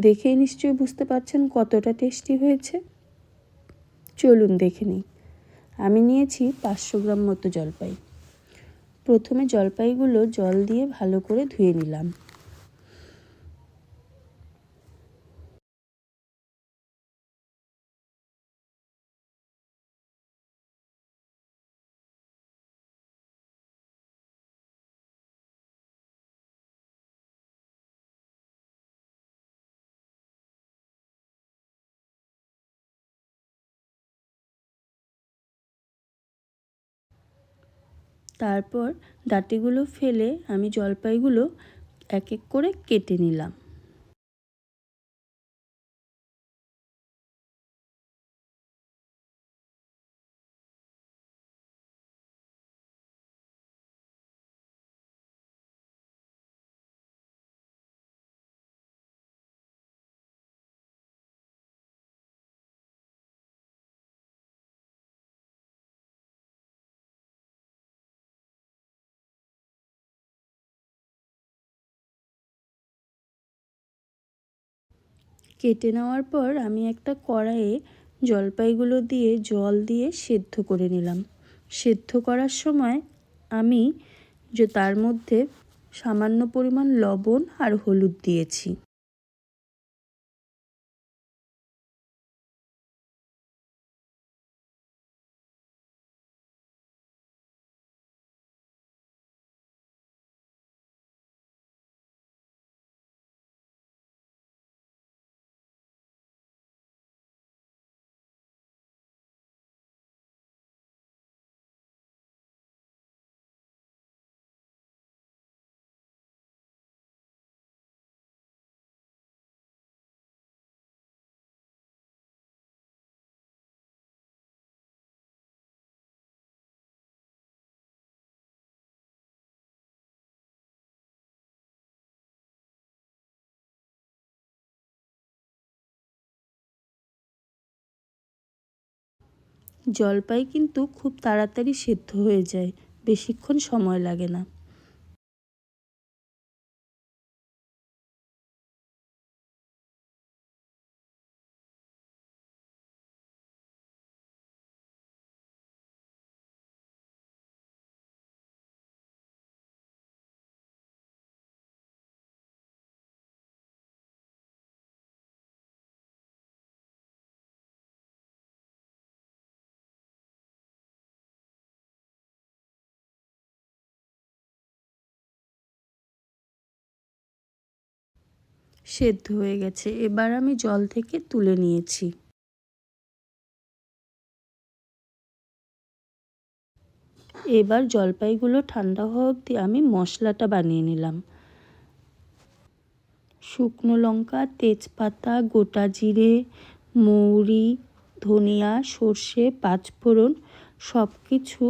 দেখেই নিশ্চয়ই বুঝতে পারছেন কতটা টেস্টি হয়েছে। চলুন দেখে নিই। আমি নিয়েছি 500 গ্রাম মতো জলপাই। প্রথমে জলপাইগুলো জল দিয়ে ভালো করে ধুয়ে নিলাম। তারপর ডাঁটিগুলো ফেলে আমি জলপাইগুলো এক এক করে কেটে নিলাম। কেটে নেওয়ার পর আমি একটা কড়াইয়ে জলপাইগুলো দিয়ে জল দিয়ে সেদ্ধ করে নিলাম। সেদ্ধ করার সময় আমি তার মধ্যে সামান্য পরিমাণ লবণ আর হলুদ দিয়েছি। জলপাই কিন্তু খুব তাড়াতাড়ি সেদ্ধ হয়ে যায়, বেশিক্ষণ সময় লাগে না। সেদ্ধ হয়ে গেছে, এবার আমি জল থেকে তুলে নিয়েছি। এবার জলপাইগুলো ঠান্ডা হওয়া অবধি আমি মশলাটা বানিয়ে নিলাম। শুকনো লঙ্কা, তেজপাতা, গোটা জিরে, মৌরি, ধনিয়া, সর্ষে, পাঁচফোড়ন সব কিছু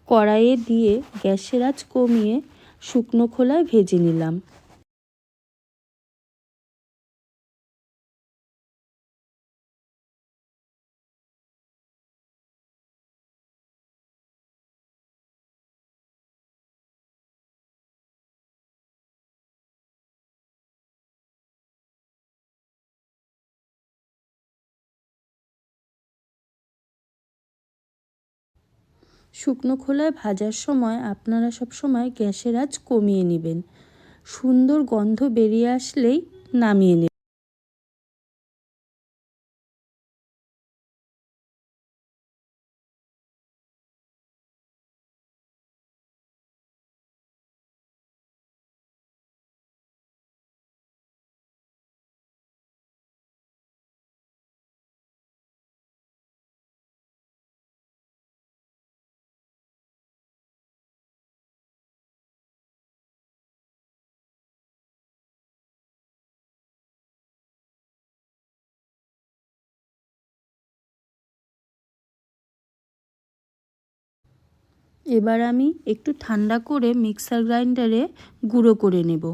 কড়াইয়ে দিয়ে গ্যাসের আঁচ কমিয়ে শুকনো খোলায় ভেজে নিলাম। শুকনো খোলায় ভাজার সময় আপনারা সব সময় গ্যাসের আঁচ কমিয়ে নেবেন। সুন্দর গন্ধ বেরিয়ে আসলেই নামিয়ে নেবেন। এবার আমি একটু ঠান্ডা করে মিক্সার গ্রাইন্ডারে গুঁড়ো করে নেব।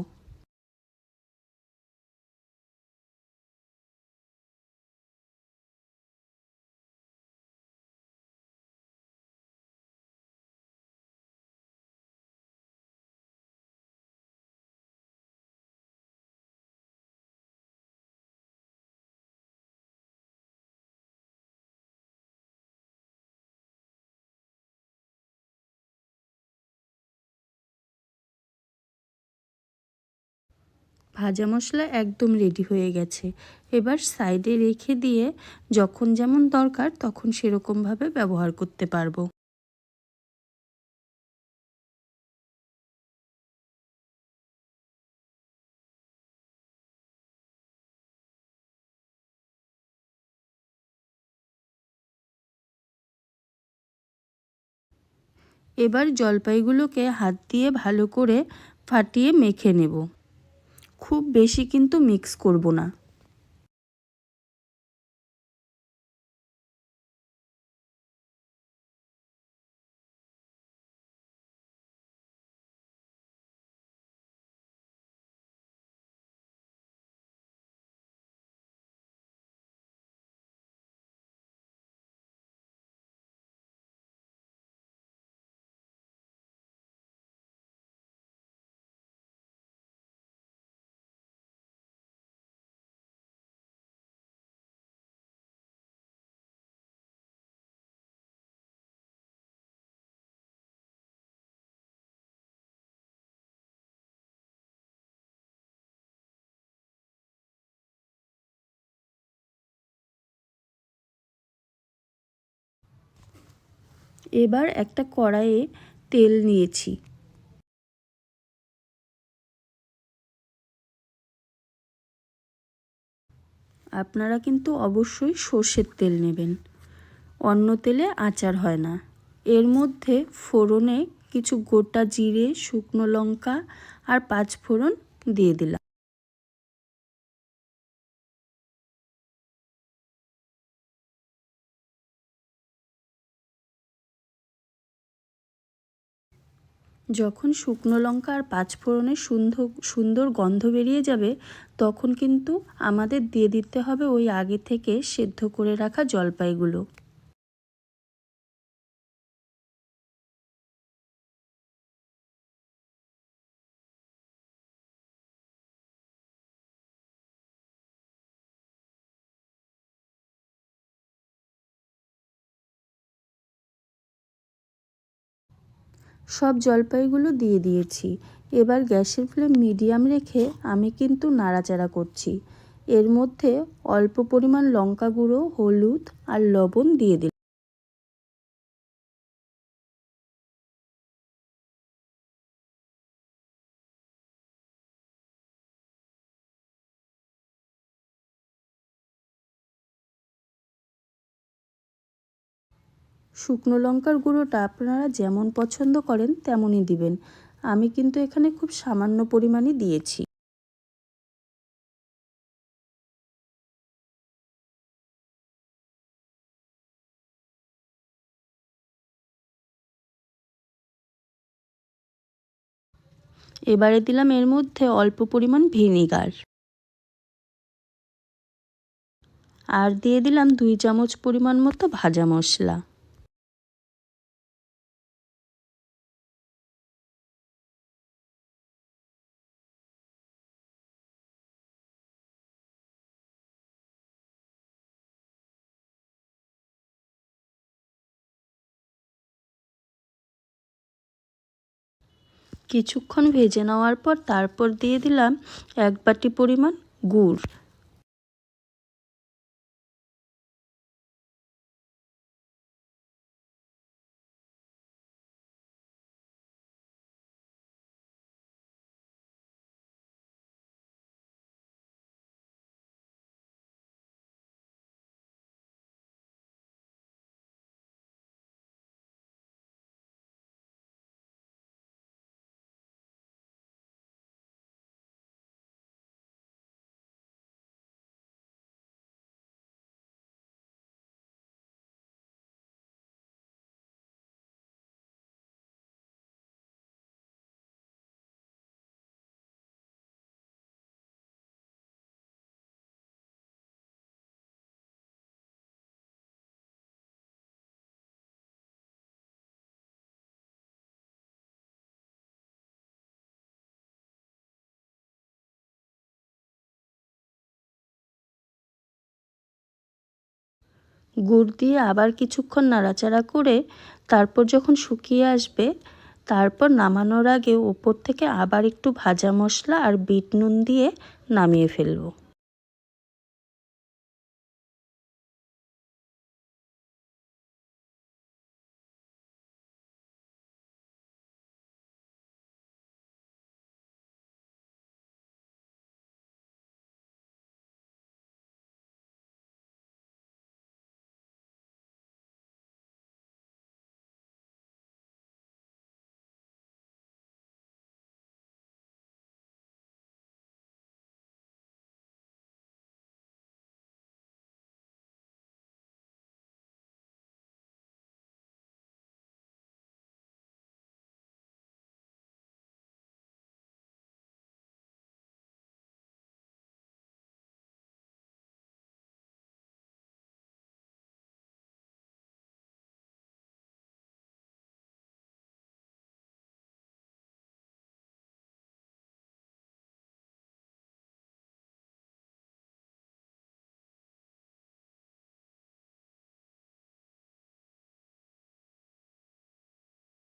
ভাজা মশলা একদম রেডি হয়ে গেছে। এবার সাইডে রেখে দিয়ে যখন যেমন দরকার তখন সেরকমভাবে ব্যবহার করতে পারবো। এবার জলপাইগুলোকে হাত দিয়ে ভালো করে ফাটিয়ে মেখে নেব। খুব বেশি কিন্তু মিক্স করব না। এবার একটা কড়াইয়ে তেল নিয়েছি। আপনারা কিন্তু অবশ্যই সর্ষের তেল নেবেন, অন্য তেলে আচার হয় না। এর মধ্যে ফোড়নে কিছু গোটা জিরে, শুকনো লঙ্কা আর 5 ফোড়ন দিয়ে দিলাম। যখন শুকনো লঙ্কা আর 5 ফোড়নের সুন্দর গন্ধ বেরিয়ে যাবে তখন কিন্তু আমাদের দিয়ে দিতে হবে ওই আগে থেকে সেদ্ধ করে রাখা জলপাইগুলো। সব জলপাইগুলো দিয়ে দিয়েছি। এবার গ্যাসের ফ্লেম মিডিয়াম রেখে আমি কিন্তু নাড়াচাড়া করছি। এর মধ্যে অল্প পরিমাণ লঙ্কা গুঁড়ো, হলুদ আর লবণ দিয়ে দিলাম। শুকনো লঙ্কার গুঁড়োটা আপনারা যেমন পছন্দ করেন তেমনই দিবেন। আমি কিন্তু এখানে খুব সামান্য পরিমাণই দিয়েছি। এবারে দিলাম এর মধ্যে অল্প পরিমাণ ভিনিগার আর দিয়ে দিলাম 2 চামচ পরিমাণ মতো ভাজা মশলা। কিছুক্ষণ ভেজে নেওয়ার পর তারপর দিয়ে দিলাম 1 বাটি পরিমাণ গুড়। গুড় দিয়ে আবার কিছুক্ষণ নাড়াচাড়া করে তারপর যখন শুকিয়ে আসবে তারপর নামানোর আগে ওপর থেকে আবার একটু ভাজা মশলা আর বিট নুন দিয়ে নামিয়ে ফেলবো।